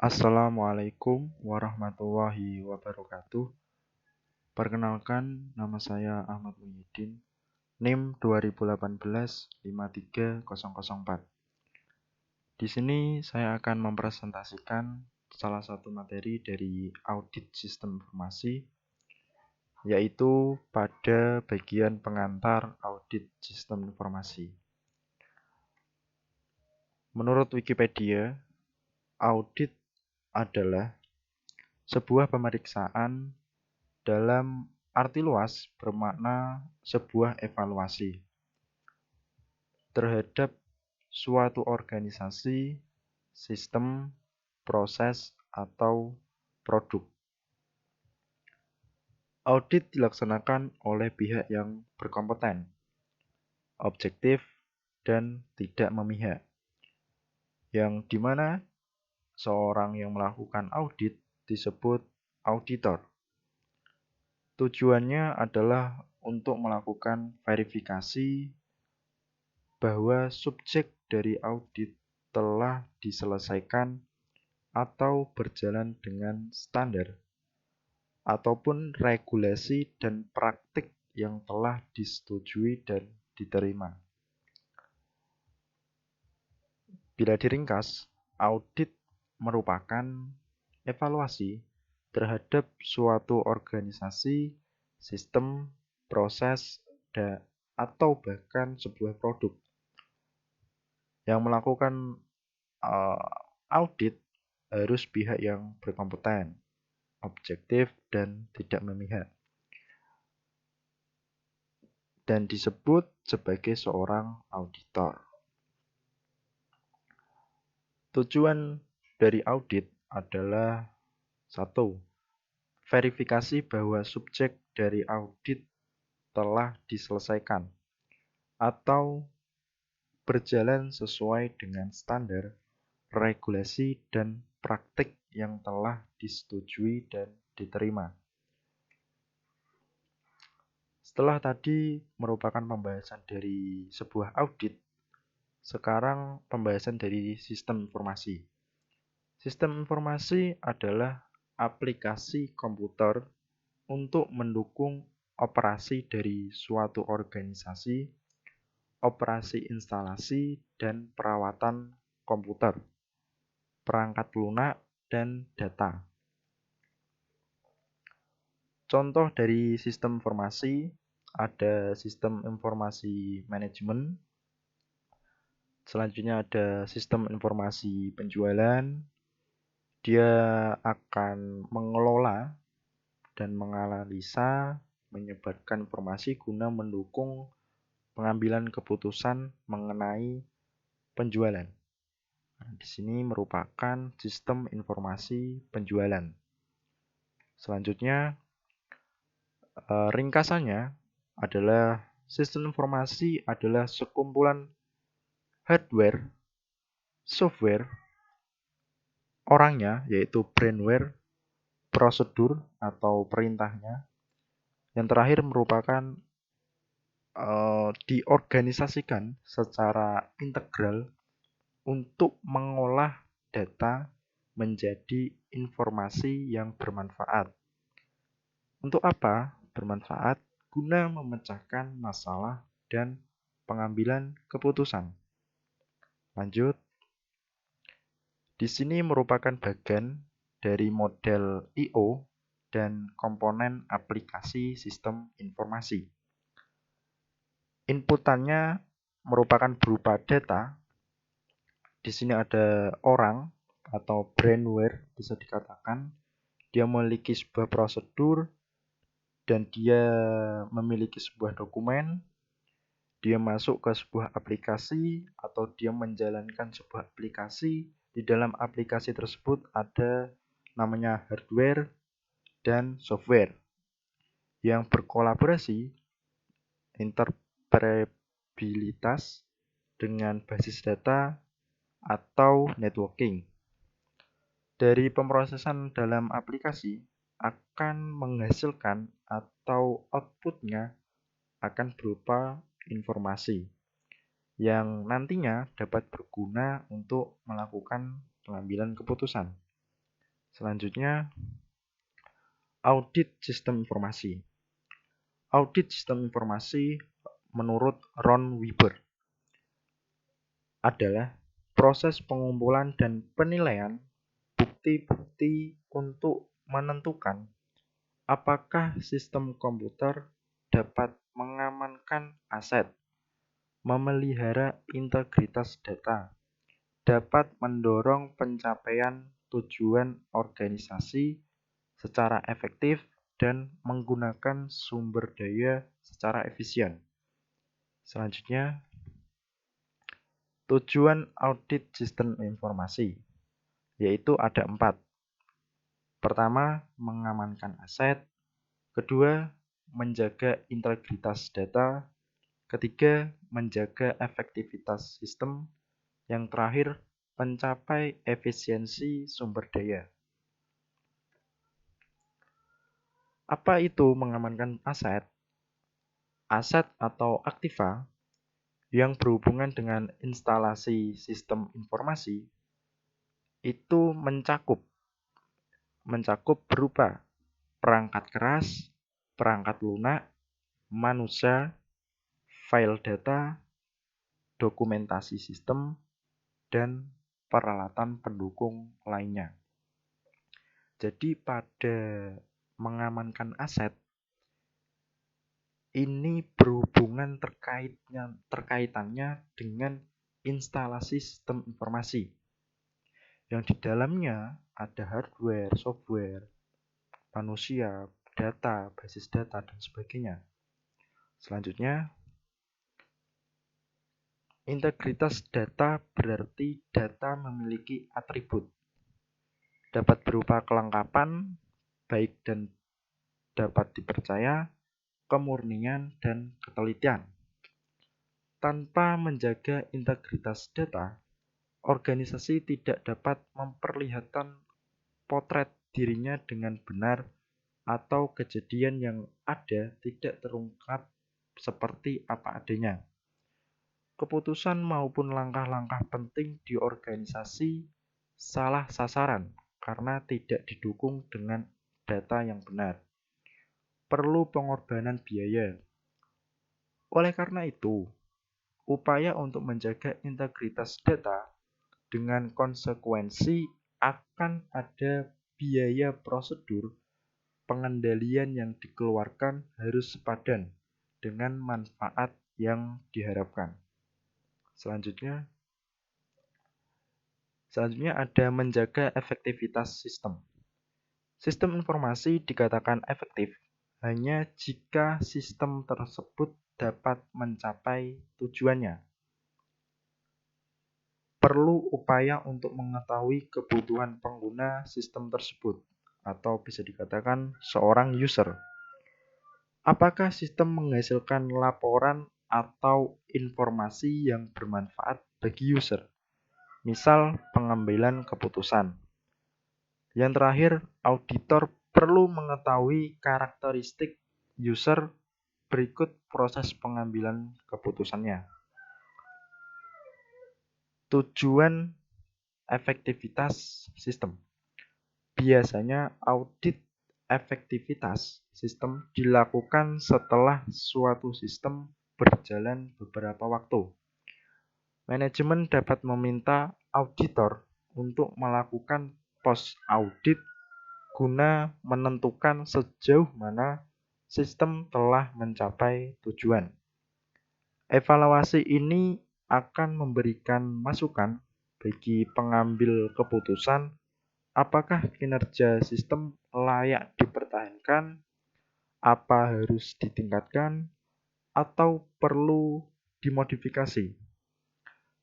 Assalamualaikum warahmatullahi wabarakatuh. Perkenalkan, nama saya Ahmad Muhyiddin, NIM 2018-53004. Di sini saya akan mempresentasikan salah satu materi dari audit sistem informasi, yaitu pada bagian pengantar audit sistem informasi. Menurut Wikipedia, audit adalah sebuah pemeriksaan dalam arti luas bermakna sebuah evaluasi terhadap suatu organisasi, sistem, proses, atau produk. Audit dilaksanakan oleh pihak yang berkompeten, objektif, dan tidak memihak, yang dimana seorang yang melakukan audit disebut auditor. Tujuannya adalah untuk melakukan verifikasi bahwa subjek dari audit telah diselesaikan atau berjalan dengan standar ataupun regulasi dan praktik yang telah disetujui dan diterima. Bila diringkas, audit merupakan evaluasi terhadap suatu organisasi, sistem, proses, atau bahkan sebuah produk. Yang melakukan audit harus pihak yang berkompeten, objektif, dan tidak memihak, dan disebut sebagai seorang auditor. Tujuan dari audit adalah 1. Verifikasi bahwa subjek dari audit telah diselesaikan atau berjalan sesuai dengan standar, regulasi, dan praktik yang telah disetujui dan diterima. Setelah tadi merupakan pembahasan dari sebuah audit, sekarang pembahasan dari sistem informasi. Sistem informasi adalah aplikasi komputer untuk mendukung operasi dari suatu organisasi, operasi instalasi dan perawatan komputer, perangkat lunak, dan data. Contoh dari sistem informasi ada sistem informasi manajemen, selanjutnya ada sistem informasi penjualan. Dia akan mengelola dan menganalisa, menyebarkan informasi guna mendukung pengambilan keputusan mengenai penjualan. Di sini merupakan sistem informasi penjualan. Selanjutnya, ringkasannya adalah sistem informasi adalah sekumpulan hardware, software, orangnya yaitu brainware, prosedur atau perintahnya. Yang terakhir merupakan diorganisasikan secara integral untuk mengolah data menjadi informasi yang bermanfaat. Untuk apa bermanfaat? Guna memecahkan masalah dan pengambilan keputusan. Lanjut. Di sini merupakan bagian dari model I/O dan komponen aplikasi sistem informasi. Inputannya merupakan berupa data. Di sini ada orang atau brainware, bisa dikatakan dia memiliki sebuah prosedur dan dia memiliki sebuah dokumen. Dia masuk ke sebuah aplikasi atau dia menjalankan sebuah aplikasi. Di dalam aplikasi tersebut ada namanya hardware dan software yang berkolaborasi, interoperabilitas dengan basis data atau networking. Dari pemrosesan dalam aplikasi akan menghasilkan atau outputnya akan berupa informasi yang nantinya dapat berguna untuk melakukan pengambilan keputusan. Selanjutnya, audit sistem informasi. Audit sistem informasi menurut Ron Weber adalah proses pengumpulan dan penilaian bukti-bukti untuk menentukan apakah sistem komputer dapat mengamankan aset, memelihara integritas data, dapat mendorong pencapaian tujuan organisasi secara efektif, dan menggunakan sumber daya secara efisien. Selanjutnya, tujuan audit sistem informasi, yaitu ada 4. Pertama, mengamankan aset. Kedua, menjaga integritas data. Ketiga, menjaga efektivitas sistem. Yang terakhir, mencapai efisiensi sumber daya. Apa itu mengamankan aset? Aset atau aktiva yang berhubungan dengan instalasi sistem informasi itu mencakup berupa perangkat keras, perangkat lunak, manusia, file data, dokumentasi sistem, dan peralatan pendukung lainnya. Jadi pada mengamankan aset ini berhubungan terkaitannya dengan instalasi sistem informasi yang di dalamnya ada hardware, software, manusia, data, basis data, dan sebagainya. Selanjutnya, integritas data berarti data memiliki atribut. Dapat berupa kelengkapan, baik dan dapat dipercaya, kemurnian, dan ketelitian. Tanpa menjaga integritas data, organisasi tidak dapat memperlihatkan potret dirinya dengan benar atau kejadian yang ada tidak terungkap seperti apa adanya. Keputusan maupun langkah-langkah penting di organisasi salah sasaran karena tidak didukung dengan data yang benar. Perlu pengorbanan biaya. Oleh karena itu, upaya untuk menjaga integritas data dengan konsekuensi akan ada biaya prosedur pengendalian yang dikeluarkan harus sepadan dengan manfaat yang diharapkan. Selanjutnya ada menjaga efektivitas sistem. Sistem informasi dikatakan efektif hanya jika sistem tersebut dapat mencapai tujuannya. Perlu upaya untuk mengetahui kebutuhan pengguna sistem tersebut, atau bisa dikatakan seorang user. Apakah sistem menghasilkan laporan atau informasi yang bermanfaat bagi user? Misal pengambilan keputusan. Yang terakhir, auditor perlu mengetahui karakteristik user berikut proses pengambilan keputusannya. Tujuan efektivitas sistem. Biasanya audit efektivitas sistem dilakukan setelah suatu sistem berjalan beberapa waktu. Manajemen dapat meminta auditor untuk melakukan post-audit guna menentukan sejauh mana sistem telah mencapai tujuan. Evaluasi ini akan memberikan masukan bagi pengambil keputusan apakah kinerja sistem layak dipertahankan, apa harus ditingkatkan, atau perlu dimodifikasi.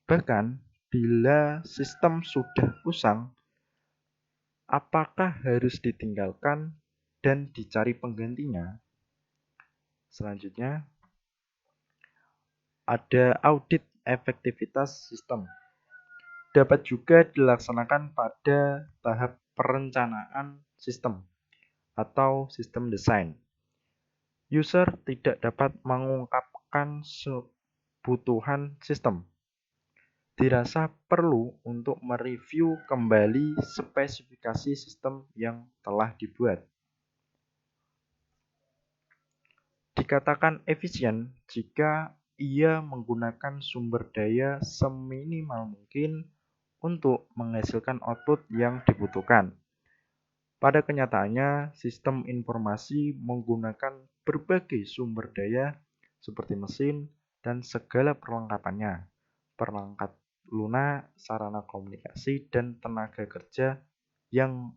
Bahkan, bila sistem sudah usang, apakah harus ditinggalkan dan dicari penggantinya? Selanjutnya, ada audit efektivitas sistem. Dapat juga dilaksanakan pada tahap perencanaan sistem atau sistem desain. User tidak dapat mengungkapkan kebutuhan sistem, dirasa perlu untuk mereview kembali spesifikasi sistem yang telah dibuat. Dikatakan efisien jika ia menggunakan sumber daya seminimal mungkin untuk menghasilkan output yang dibutuhkan. Pada kenyataannya, sistem informasi menggunakan berbagai sumber daya seperti mesin dan segala perlengkapannya, perangkat lunak, sarana komunikasi, dan tenaga kerja yang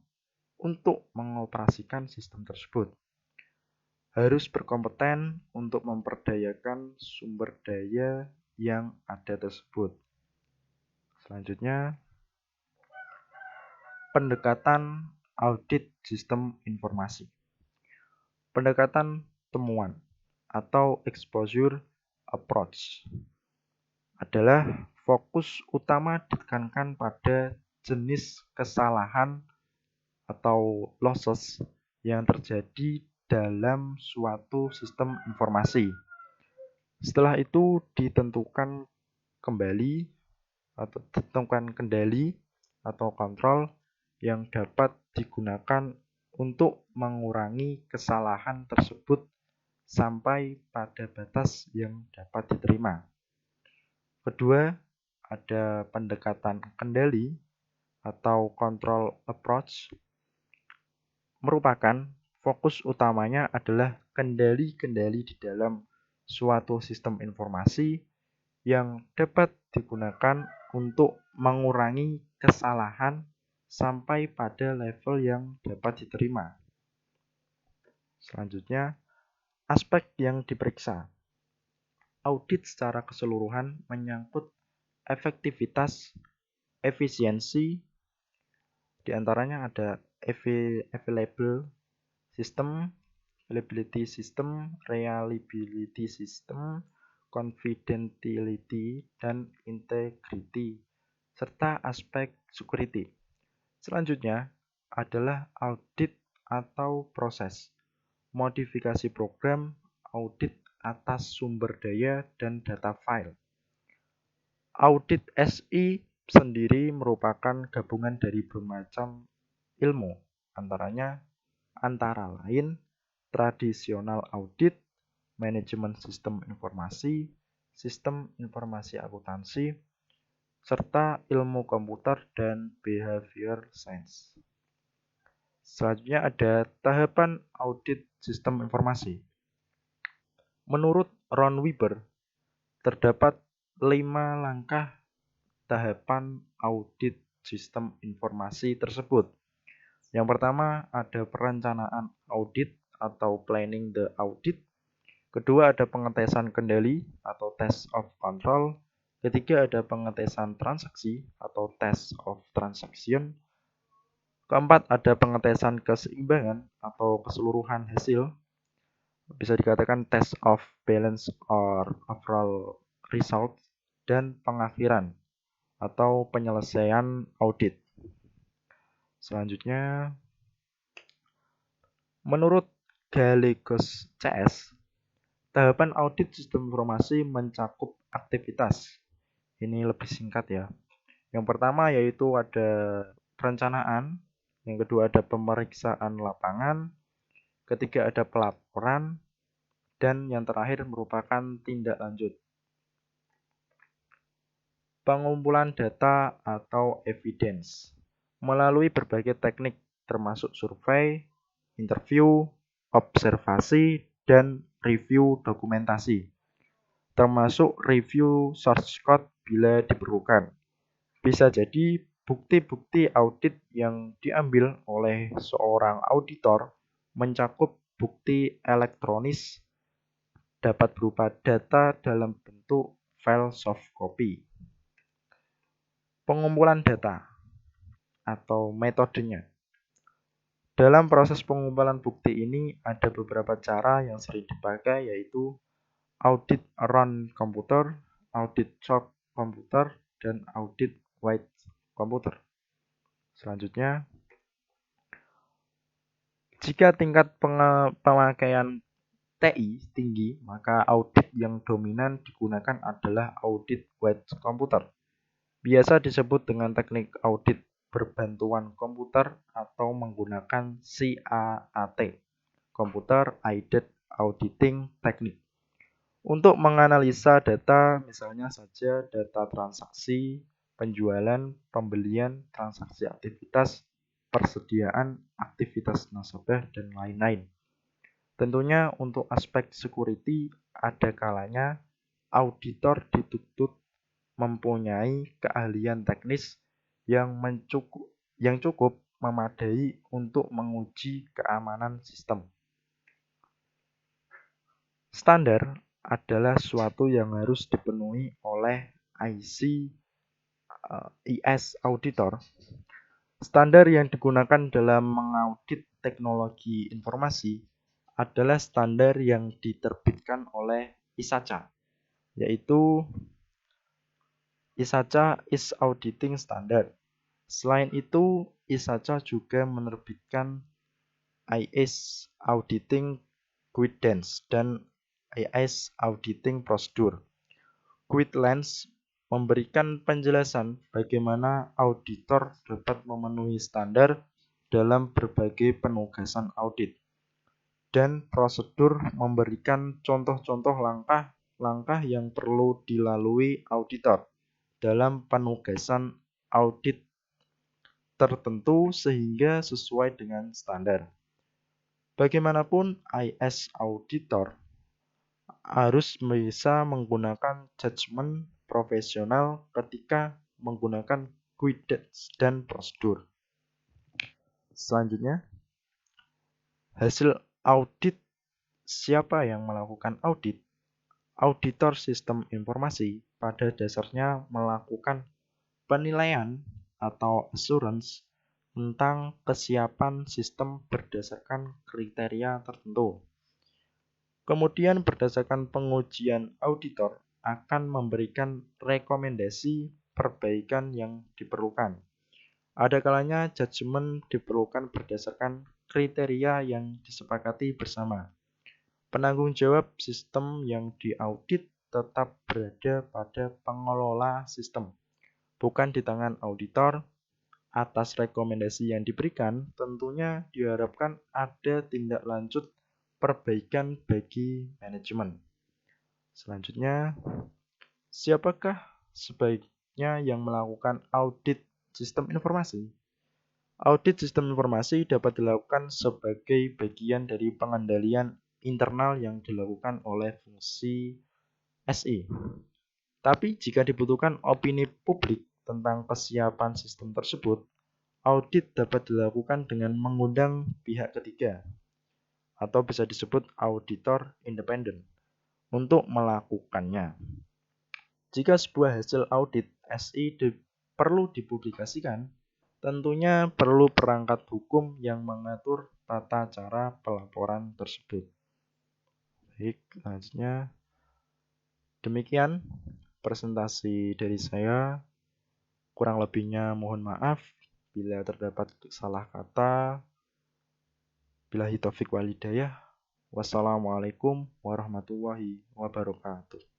untuk mengoperasikan sistem tersebut. Harus berkompeten untuk memperdayakan sumber daya yang ada tersebut. Selanjutnya, pendekatan audit sistem informasi. Pendekatan temuan atau exposure approach adalah fokus utama ditekankan pada jenis kesalahan atau losses yang terjadi dalam suatu sistem informasi. Setelah itu ditentukan kendali atau kontrol yang dapat digunakan untuk mengurangi kesalahan tersebut sampai pada batas yang dapat diterima. Kedua, ada pendekatan kendali atau control approach. Merupakan fokus utamanya adalah kendali-kendali di dalam suatu sistem informasi yang dapat digunakan untuk mengurangi kesalahan sampai pada level yang dapat diterima. Selanjutnya, aspek yang diperiksa. Audit secara keseluruhan menyangkut efektivitas, efisiensi, diantaranya ada available system, reliability system, reliability system, confidentiality, dan integrity, serta aspek security. Selanjutnya adalah audit atau proses, modifikasi program, audit atas sumber daya dan data file. Audit SI sendiri merupakan gabungan dari bermacam ilmu, antara lain tradisional audit, manajemen sistem informasi akuntansi, serta ilmu komputer dan behavior science. Selanjutnya ada tahapan audit sistem informasi. Menurut Ron Weber, terdapat 5 langkah tahapan audit sistem informasi tersebut. Yang pertama ada perencanaan audit atau planning the audit. Kedua ada pengetesan kendali atau test of control. Ketiga ada pengetesan transaksi atau test of transaction. Keempat ada pengetesan keseimbangan atau keseluruhan hasil. Bisa dikatakan test of balance or overall result. Dan pengakhiran atau penyelesaian audit. Selanjutnya, menurut Gallegos CS, tahapan audit sistem informasi mencakup aktivitas. Ini lebih singkat ya. Yang pertama yaitu ada perencanaan, yang kedua ada pemeriksaan lapangan, ketiga ada pelaporan, dan yang terakhir merupakan tindak lanjut. Pengumpulan data atau evidence melalui berbagai teknik termasuk survei, interview, observasi, dan review dokumentasi, termasuk review source code bila diperlukan. Bisa jadi bukti-bukti audit yang diambil oleh seorang auditor mencakup bukti elektronis, dapat berupa data dalam bentuk file soft copy. Pengumpulan data atau metodenya. Dalam proses pengumpulan bukti ini ada beberapa cara yang sering dipakai, yaitu audit run komputer, audit shop komputer, dan audit white komputer. Selanjutnya, jika tingkat pemakaian TI tinggi, maka audit yang dominan digunakan adalah audit white komputer. Biasa disebut dengan teknik audit berbantuan komputer atau menggunakan CAAT, Computer Aided Auditing Technique. Untuk menganalisa data, misalnya saja data transaksi, penjualan, pembelian, transaksi aktivitas, persediaan, aktivitas nasabah, dan lain-lain. Tentunya untuk aspek security, ada kalanya auditor dituntut mempunyai keahlian teknis yang cukup memadai untuk menguji keamanan sistem. Standar adalah suatu yang harus dipenuhi oleh IS auditor. Standar yang digunakan dalam mengaudit teknologi informasi adalah standar yang diterbitkan oleh ISACA, yaitu ISACA is Auditing Standard. Selain itu, ISACA juga menerbitkan IS Auditing Guidance dan IS Auditing Procedure. Guidelines memberikan penjelasan bagaimana auditor dapat memenuhi standar dalam berbagai penugasan audit. Dan prosedur memberikan contoh-contoh langkah-langkah yang perlu dilalui auditor dalam penugasan audit tertentu sehingga sesuai dengan standar. Bagaimanapun, IS auditor harus bisa menggunakan judgement profesional ketika menggunakan guidance dan prosedur. Selanjutnya, hasil audit. Siapa yang melakukan audit? Auditor sistem informasi pada dasarnya melakukan penilaian atau assurance tentang kesiapan sistem berdasarkan kriteria tertentu. Kemudian berdasarkan pengujian auditor akan memberikan rekomendasi perbaikan yang diperlukan. Ada kalanya judgement diperlukan berdasarkan kriteria yang disepakati bersama. Penanggung jawab sistem yang diaudit tetap berada pada pengelola sistem, bukan di tangan auditor. Atas rekomendasi yang diberikan, tentunya diharapkan ada tindak lanjut perbaikan bagi manajemen. Selanjutnya, siapakah sebaiknya yang melakukan audit sistem informasi? Audit sistem informasi dapat dilakukan sebagai bagian dari pengendalian internal yang dilakukan oleh fungsi SI. Tapi jika dibutuhkan opini publik tentang kesiapan sistem tersebut, audit dapat dilakukan dengan mengundang pihak ketiga, atau bisa disebut auditor independen, untuk melakukannya. Jika sebuah hasil audit SI perlu dipublikasikan, tentunya perlu perangkat hukum yang mengatur tata cara pelaporan tersebut. Baik, selanjutnya demikian presentasi dari saya. Kurang lebihnya mohon maaf bila terdapat salah kata. Billahi taufik wal hidayah. Wassalamualaikum warahmatullahi wabarakatuh.